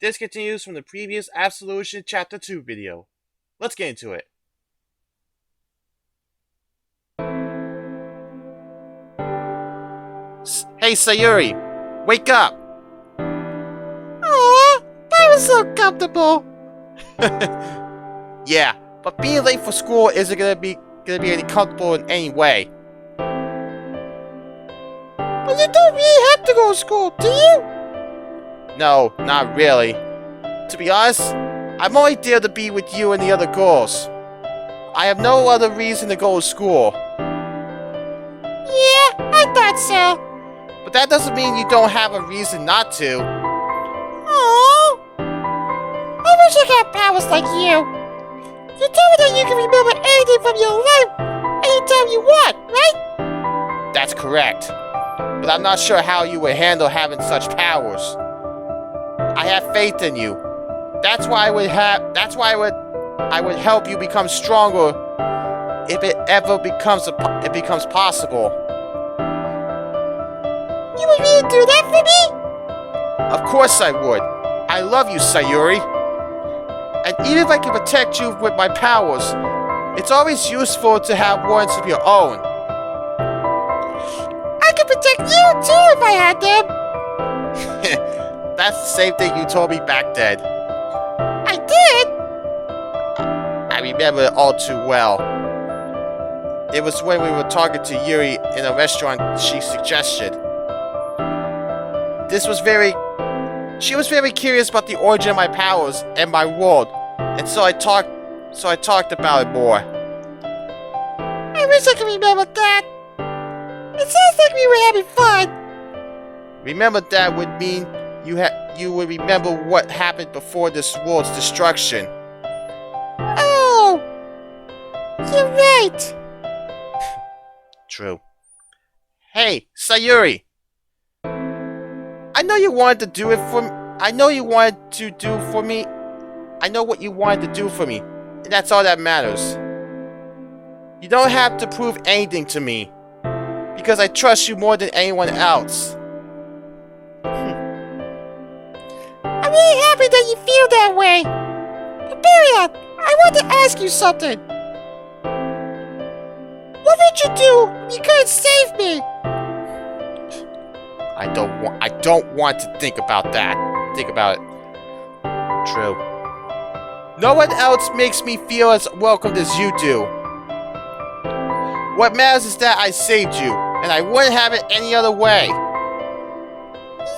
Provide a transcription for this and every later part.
This continues from the previous Absolution Chapter 2 video. Let's get into it. Hey Sayuri, wake up! Aw, that was so comfortable. Yeah, but being late for school isn't gonna be any comfortable in any way. But you don't really have to go to school, do you? No, not really. To be honest, I'm only there to be with you and the other girls. I have no other reason to go to school. Yeah, I thought so. But that doesn't mean you don't have a reason not to. Aww. I wish I got powers like you. You told me that you can remember anything from your life anytime you want, right? That's correct. But I'm not sure how you would handle having such powers. I have faith in you. That's why I would help you become stronger if it ever becomes possible. You would really do that for me? Of course I would. I love you, Sayuri. And even if I can protect you with my powers, it's always useful to have ones of your own. I could protect you too if I had them. That's the same thing you told me back then. I did? I remember it all too well. It was when we were talking to Yuri in a restaurant she suggested. She was very curious about the origin of my powers and my world, and so I talked about it more. I wish I could remember that. It sounds like we were having fun. Remember that would mean you would remember what happened before this world's destruction. Oh, you're right. True. Hey, Sayuri. I know you wanted to do it for me. I know what you wanted to do for me, and that's all that matters. You don't have to prove anything to me, because I trust you more than anyone else. I'm really happy that you feel that way. But Baryon, I want to ask you something. What would you do if you couldn't save me? I don't want to think about that. Think about it. True. No one else makes me feel as welcomed as you do. What matters is that I saved you, and I wouldn't have it any other way.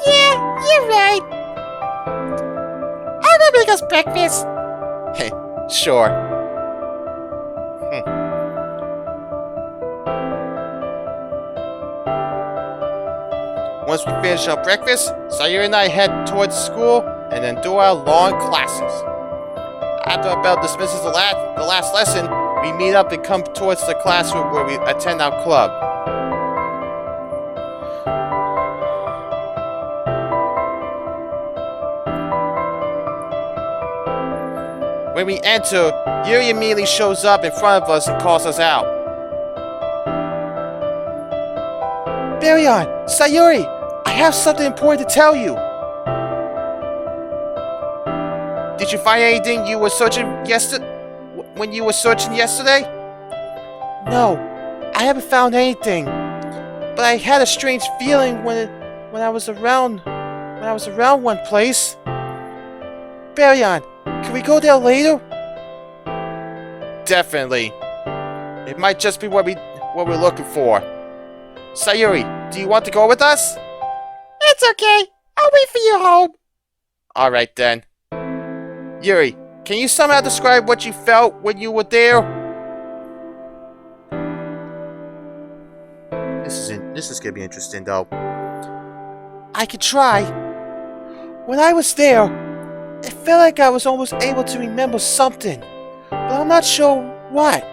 Yeah, you're right. I'll go make us breakfast. Hey, sure. Once we finish our breakfast, Sayuri and I head towards school and then do our long classes. After our bell dismisses the last lesson, we meet up and come towards the classroom where we attend our club. When we enter, Yuri immediately shows up in front of us and calls us out. Baryon, Sayuri, I have something important to tell you. Did you find anything you were searching when you were searching yesterday? No, I haven't found anything. But I had a strange feeling when I was around one place. Baryon, can we go there later? Definitely. It might just be what we're looking for. Sayuri, do you want to go with us? It's okay. I'll wait for you home. Alright then. Yuri, can you somehow describe what you felt when you were there? This is gonna be interesting though. I could try. When I was there, it felt like I was almost able to remember something, but I'm not sure what.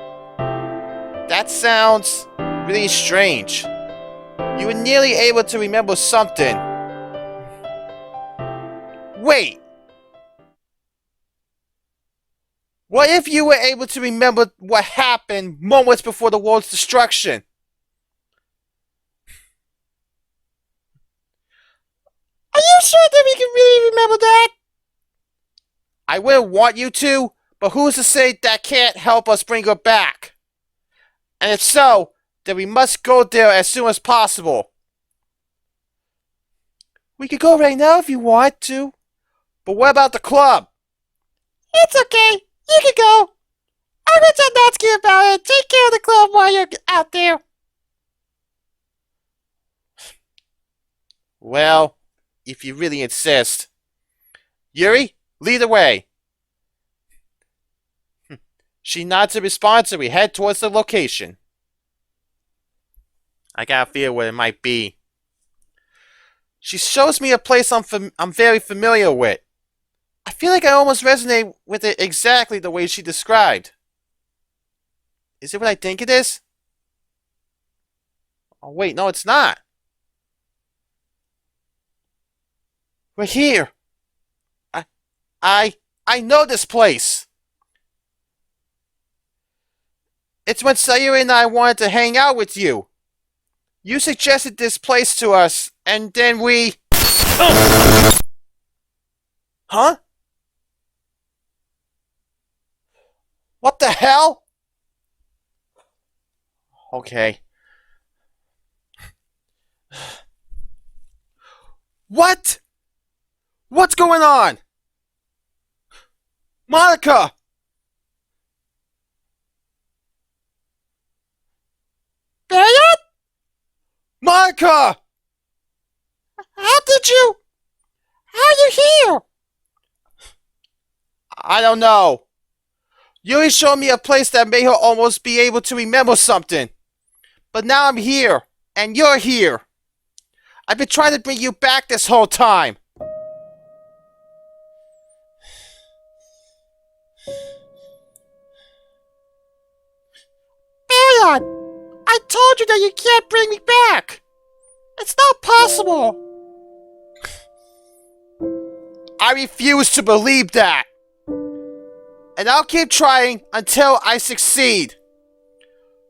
That sounds really strange. You were nearly able to remember something. Wait! What if you were able to remember what happened moments before the world's destruction? Are you sure that we can really remember that? I wouldn't want you to, but who's to say that can't help us bring her back? And if so, then we must go there as soon as possible. We could go right now if you want to. But what about the club? It's okay. You can go. I will tell Natsuki about it. Take care of the club while you're out there. Well, if you really insist. Yuri, lead the way. She nods in response and we head towards the location. I got a feel what it might be. She shows me a place I'm very familiar with. I feel like I almost resonate with it exactly the way she described. Is it what I think it is? Oh wait, no it's not. We're here. I know this place. It's when Sayuri and I wanted to hang out with you. You suggested this place to us, and then we... Huh? What the hell? Okay. What? What's going on? Monica! Baryon? Monica! How did you? How are you here? I don't know. Yuri showed me a place that made her almost be able to remember something. But now I'm here, and you're here. I've been trying to bring you back this whole time. Baryon, I told you that you can't bring me back. It's not possible. I refuse to believe that. And I'll keep trying until I succeed.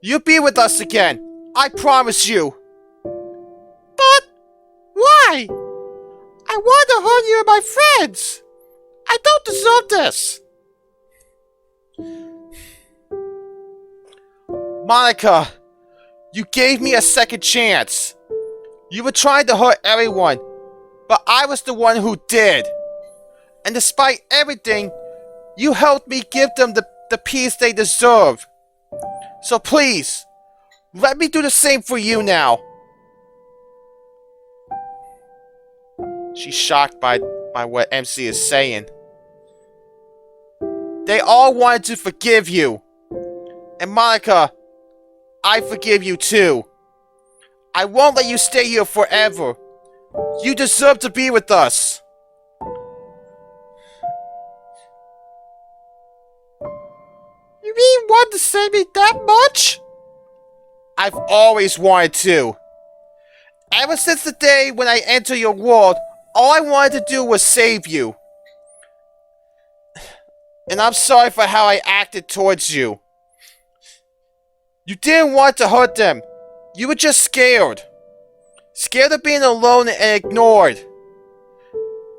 You'll be with us again. I promise you. But why? I want to hurt you and my friends. I don't deserve this. Monica, you gave me a second chance. You were trying to hurt everyone, but I was the one who did. And despite everything, you helped me give them the peace they deserve. So please, let me do the same for you now. She's shocked by what MC is saying. They all wanted to forgive you. And Monica, I forgive you too. I won't let you stay here forever. You deserve to be with us. You really want to save me that much? I've always wanted to. Ever since the day when I entered your world, all I wanted to do was save you. And I'm sorry for how I acted towards you. You didn't want to hurt them. You were just scared. Scared of being alone and ignored.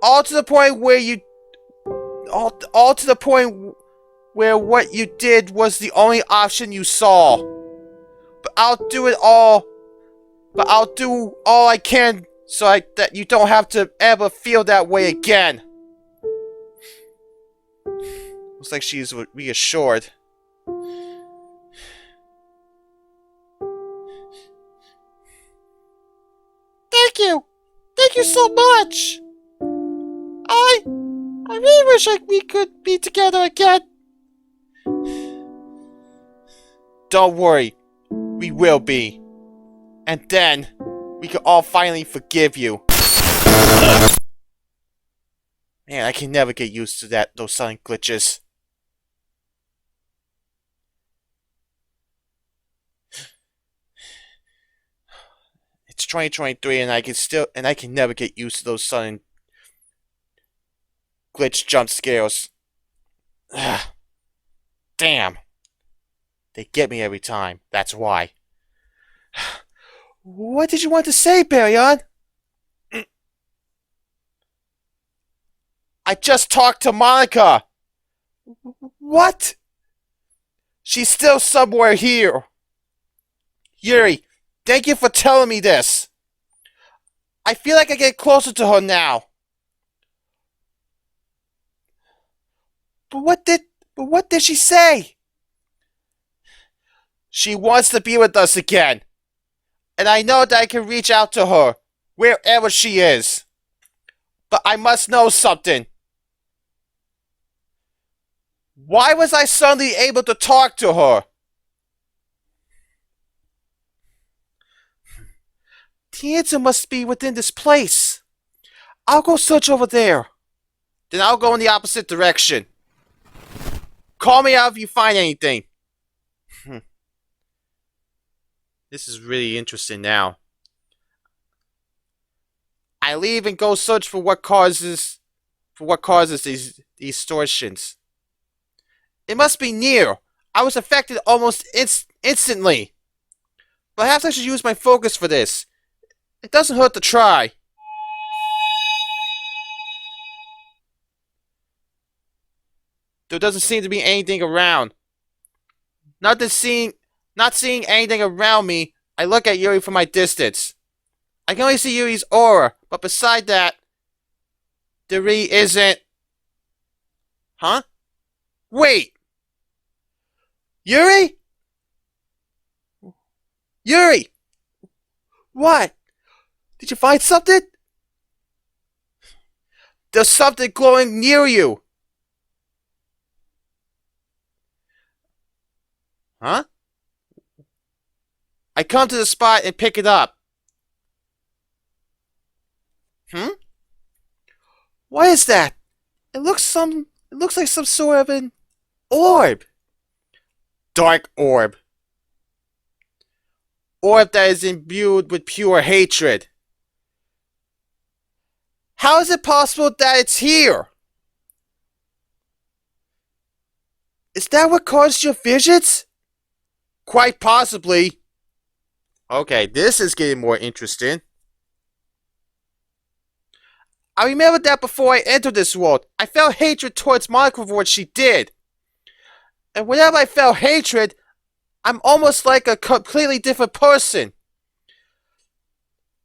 All to the point where all to the point where what you did was the only option you saw. But I'll do all I can so that you don't have to ever feel that way again. Looks like she's reassured. Thank you. Thank you so much. I really wish we could be together again. Don't worry. We will be. And then, we can all finally forgive you. Man, I can never get used to those sudden glitches. It's 2023 and I can never get used to those sudden glitch jump scares. Damn. They get me every time. That's why. What did you want to say, Baryon? I just talked to Monica. What? She's still somewhere here. Yuri, thank you for telling me this. I feel like I get closer to her now. But what did she say? She wants to be with us again. And I know that I can reach out to her, wherever she is. But I must know something. Why was I suddenly able to talk to her? The answer must be within this place. I'll go search over there. Then I'll go in the opposite direction. Call me out if you find anything. This is really interesting now. I leave and go search for what causes these distortions. It must be near. I was affected almost instantly. Perhaps I should use my focus for this. It doesn't hurt to try. There doesn't seem to be anything around. Not seeing anything around me, I look at Yuri from my distance. I can only see Yuri's aura, but beside that, there really isn't... Huh? Wait! Yuri? Yuri! What? Did you find something? There's something glowing near you. Huh? I come to the spot and pick it up. What is that? It looks like some sort of an orb. Dark orb. Orb that is imbued with pure hatred. How is it possible that it's here? Is that what caused your visions? Quite possibly. Okay, this is getting more interesting. I remember that before I entered this world, I felt hatred towards Monica for what she did. And whenever I felt hatred, I'm almost like a completely different person.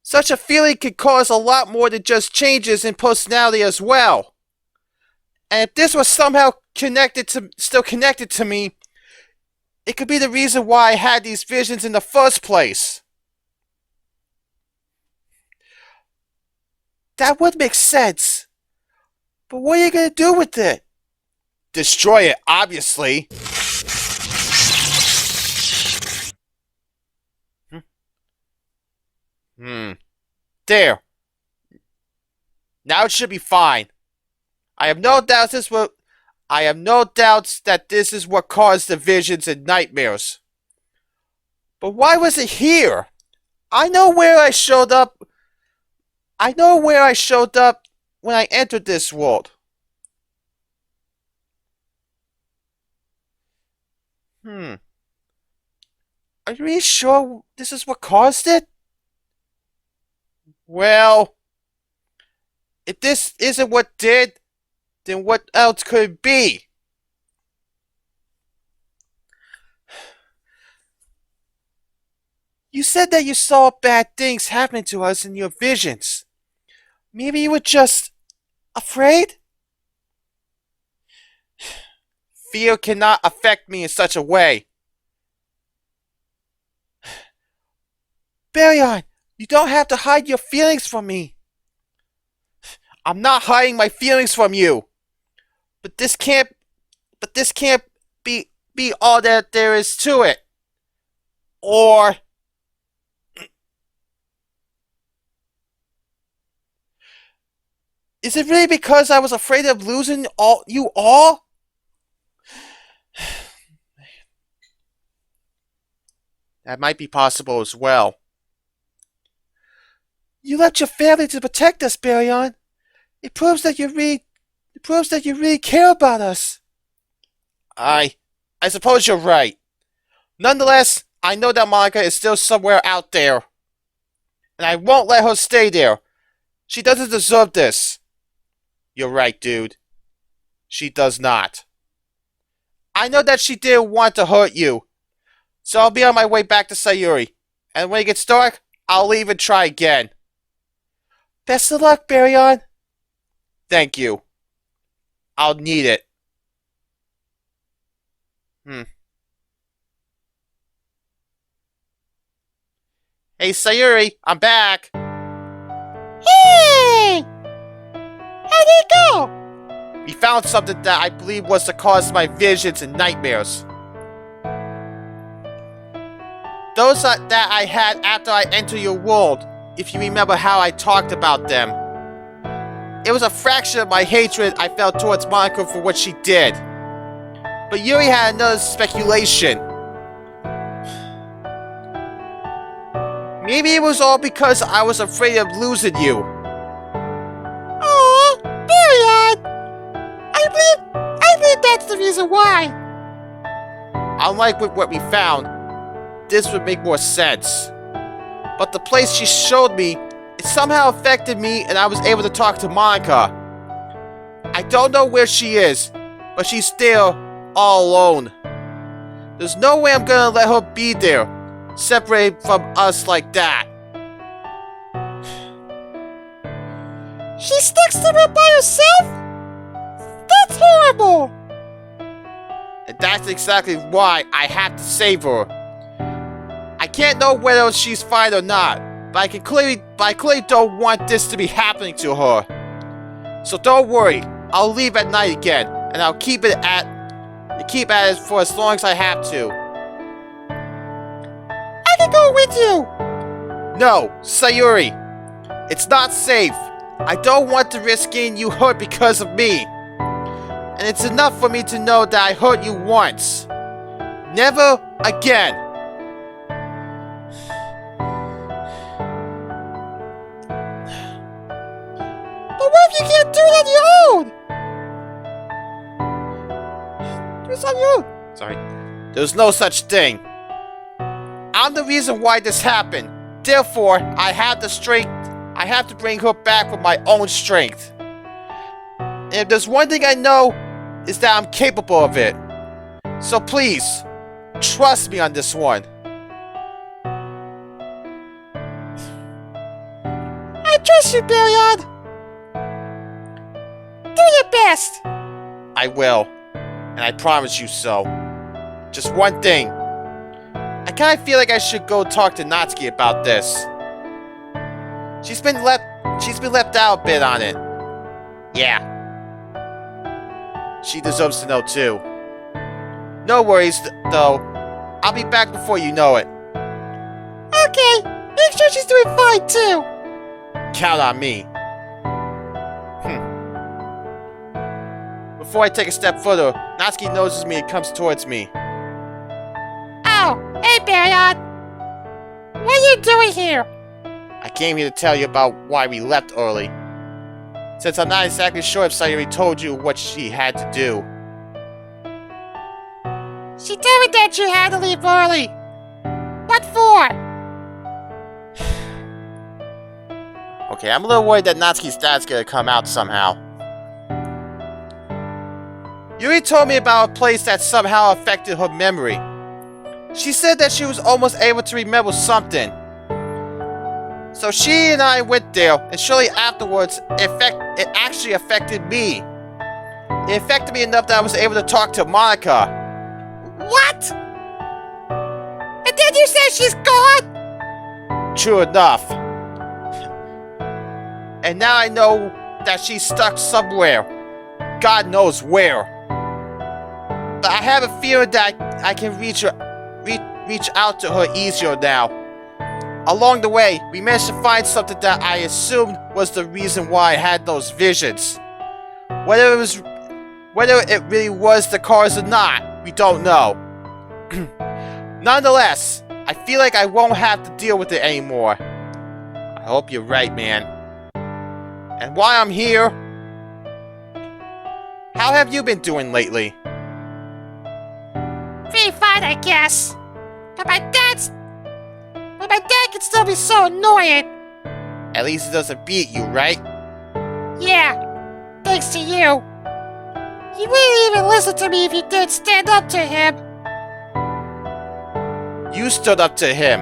Such a feeling could cause a lot more than just changes in personality as well. And if this was somehow still connected to me, it could be the reason why I had these visions in the first place. That would make sense. But what are you going to do with it? Destroy it, obviously. There. Now it should be fine. I have no doubts that this is what caused the visions and nightmares. But why was it here? I know where I showed up when I entered this world. Are you really sure this is what caused it? Well, if this isn't what did, then what else could it be? You said that you saw bad things happening to us in your visions. Maybe you were just afraid? Fear cannot affect me in such a way. Baryon, you don't have to hide your feelings from me. I'm not hiding my feelings from you. But this can't be all that there is to it. Or is it really because I was afraid of losing you all? That might be possible as well. You left your family to protect us, Baryon. It proves that you really care about us. I suppose you're right. Nonetheless, I know that Monica is still somewhere out there. And I won't let her stay there. She doesn't deserve this. You're right, dude. She does not. I know that she didn't want to hurt you. So I'll be on my way back to Sayuri. And when it gets dark, I'll leave and try again. Best of luck, Baryon. Thank you. I'll need it. Hey, Sayuri, I'm back. Hey! How'd it go? We found something that I believe was the cause of my visions and nightmares. Those that I had after I entered your world, if you remember how I talked about them. It was a fraction of my hatred I felt towards Monica for what she did. But Yuri had another speculation. Maybe it was all because I was afraid of losing you. Oh, Baryon! I believe that's the reason why. Unlike with what we found, this would make more sense. But the place she showed me, it somehow affected me and I was able to talk to Monica. I don't know where she is, but she's still all alone. There's no way I'm gonna let her be there, separated from us like that. She sticks to her by herself? That's horrible! And that's exactly why I have to save her. I can't know whether she's fine or not, but I clearly don't want this to be happening to her. So don't worry, I'll leave at night again, and I'll keep at it for as long as I have to. I can go with you! No, Sayuri. It's not safe. I don't want to risk getting you hurt because of me. And it's enough for me to know that I hurt you once. Never again. But what if you can't do it on your own? Do it on your own. Sorry. There's no such thing. I'm the reason why this happened. Therefore, I have the strength. I have to bring her back with my own strength. And if there's one thing I know, is that I'm capable of it. So please, trust me on this one. I trust you, Baryon. Do your best. I will. And I promise you so. Just one thing. I kinda feel like I should go talk to Natsuki about this. She's been left out a bit on it. Yeah. She deserves to know too. No worries though. I'll be back before you know it. Okay, make sure she's doing fine too. Count on me. Before I take a step further, Natsuki notices me and comes towards me. Oh, hey Baryon. What are you doing here? I came here to tell you about why we left early. Since I'm not exactly sure if Sayuri told you what she had to do. She told me that you had to leave early. What for? Okay, I'm a little worried that Natsuki's dad's gonna come out somehow. Yuri told me about a place that somehow affected her memory. She said that she was almost able to remember something. So she and I went there, and shortly afterwards, it actually affected me. It affected me enough that I was able to talk to Monica. What? And then you said she's gone? True enough. And now I know that she's stuck somewhere. God knows where. But I have a feeling that I can reach out to her easier now. Along the way, we managed to find something that I assumed was the reason why I had those visions. Whether it really was the cause or not, we don't know. Nonetheless, I feel like I won't have to deal with it anymore. I hope you're right, man. And while I'm here, how have you been doing lately? Pretty fine, I guess. But my dad can still be so annoying. At least he doesn't beat you, right? Yeah, thanks to you. He wouldn't even listen to me if you did stand up to him. You stood up to him.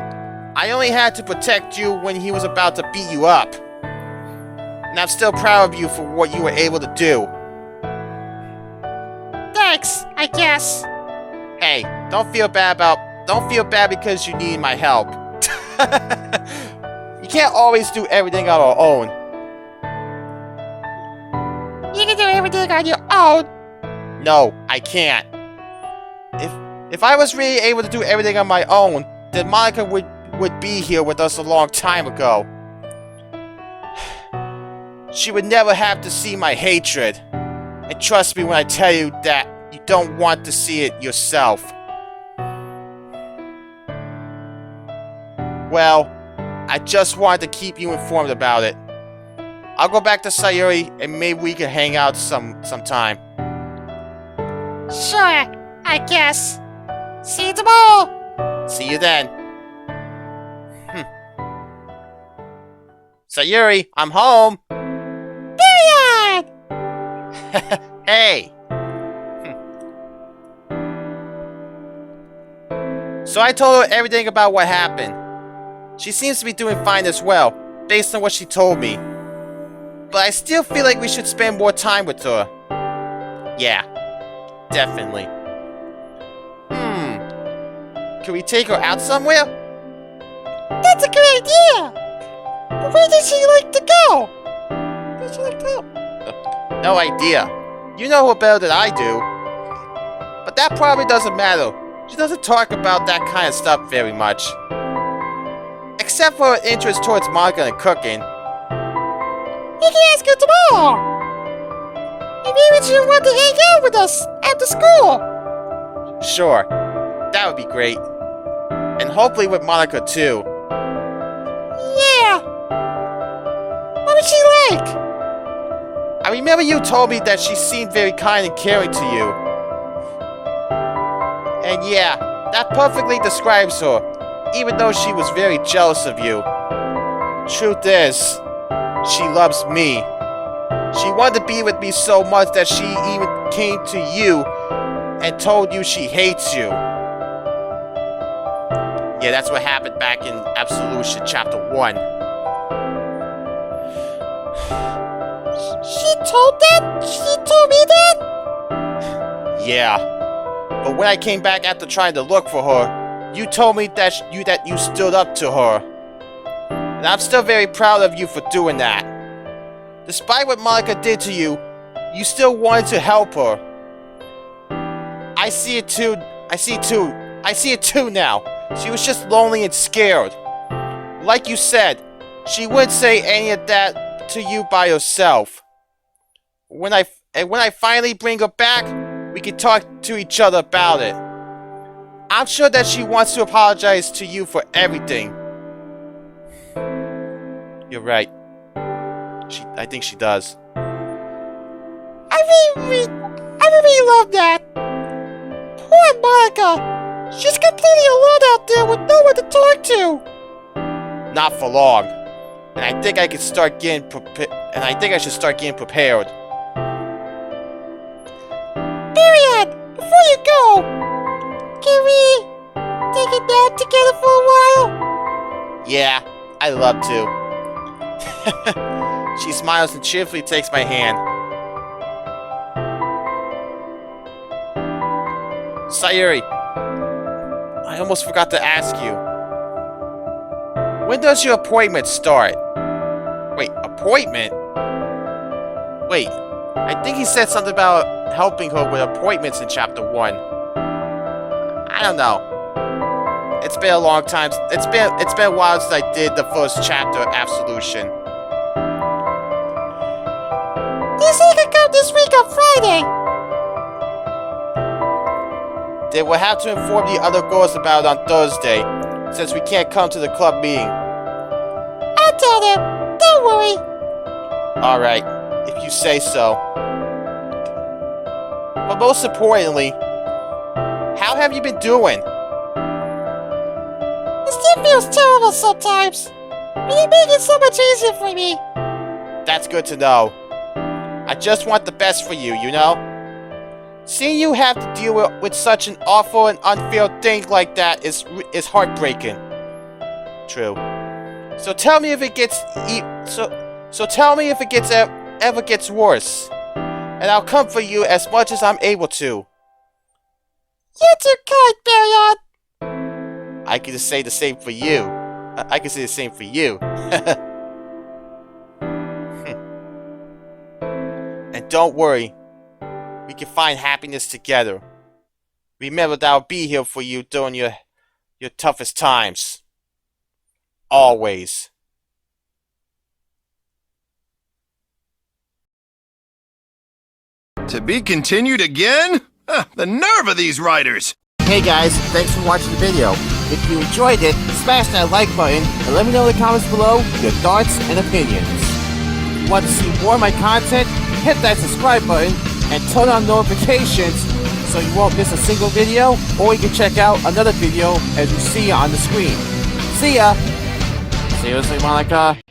I only had to protect you when he was about to beat you up. And I'm still proud of you for what you were able to do. Thanks, I guess. Hey, don't feel bad because you need my help. You can't always do everything on our own. You can do everything on your own. No, I can't. If I was really able to do everything on my own, then Monica would be here with us a long time ago. She would never have to see my hatred. And trust me when I tell you that you don't want to see it yourself. Well, I just wanted to keep you informed about it. I'll go back to Sayuri and maybe we can hang out sometime. Sure, I guess. See you tomorrow. See you then. Sayuri, I'm home. Baryon! Hey. So I told her everything about what happened. She seems to be doing fine as well, based on what she told me. But I still feel like we should spend more time with her. Yeah, definitely. Can we take her out somewhere? That's a good idea! But where does she like to go? Where does she like to go? No idea. You know her better than I do. But that probably doesn't matter. She doesn't talk about that kind of stuff very much. Except for her interest towards manga and cooking. You can ask her tomorrow! And maybe she'll want to hang out with us after school! Sure. That would be great. And hopefully with Monica too. Yeah! What was she like? I remember you told me that she seemed very kind and caring to you. And yeah, that perfectly describes her, even though she was very jealous of you. Truth is, she loves me. She wanted to be with me so much that she even came to you and told you she hates you. Yeah, that's what happened back in Absolution Chapter 1. She told that? She told me that? Yeah. But when I came back after trying to look for her, you told me that you stood up to her. And I'm still very proud of you for doing that. Despite what Monica did to you, you still wanted to help her. I see it too now. She was just lonely and scared. Like you said, she wouldn't say any of that to you by herself. When I finally bring her back, we can talk to each other about it. I'm sure that she wants to apologize to you for everything. You're right. I think she does. I really love that. Poor Monica. She's completely alone out there with no one to talk to. Not for long. And I think I should start getting prepared. Baryon, before you go, can we take a nap together for a while? Yeah, I'd love to. She smiles and cheerfully takes my hand. Sayuri, I almost forgot to ask you. When does your appointment start? Wait, appointment? Wait, I think he said something about helping her with appointments in Chapter 1. I don't know. It's been a long time. It's been a while since I did the first chapter of Absolution. They say I could come this week on Friday. Then we'll have to inform the other girls about it on Thursday, since we can't come to the club meeting. I'll tell them. Don't worry. Alright, if you say so. But most importantly, how have you been doing? It still feels terrible sometimes, but you make it so much easier for me. That's good to know. I just want the best for you, you know? Seeing you have to deal with such an awful and unfair thing like that is heartbreaking. True. So tell me if it gets so tell me if it ever gets worse, and I'll comfort you as much as I'm able to. You're too kind, Baryon. I can just say the same for you. I can say the same for you. And don't worry, we can find happiness together. Remember that I'll be here for you during your toughest times. Always. To be continued again? The nerve of these writers! Hey guys, thanks for watching the video. If you enjoyed it, smash that like button and let me know in the comments below your thoughts and opinions. If you want to see more of my content, hit that subscribe button and turn on notifications so you won't miss a single video, or you can check out another video as you see on the screen. See ya! Seriously, Monica?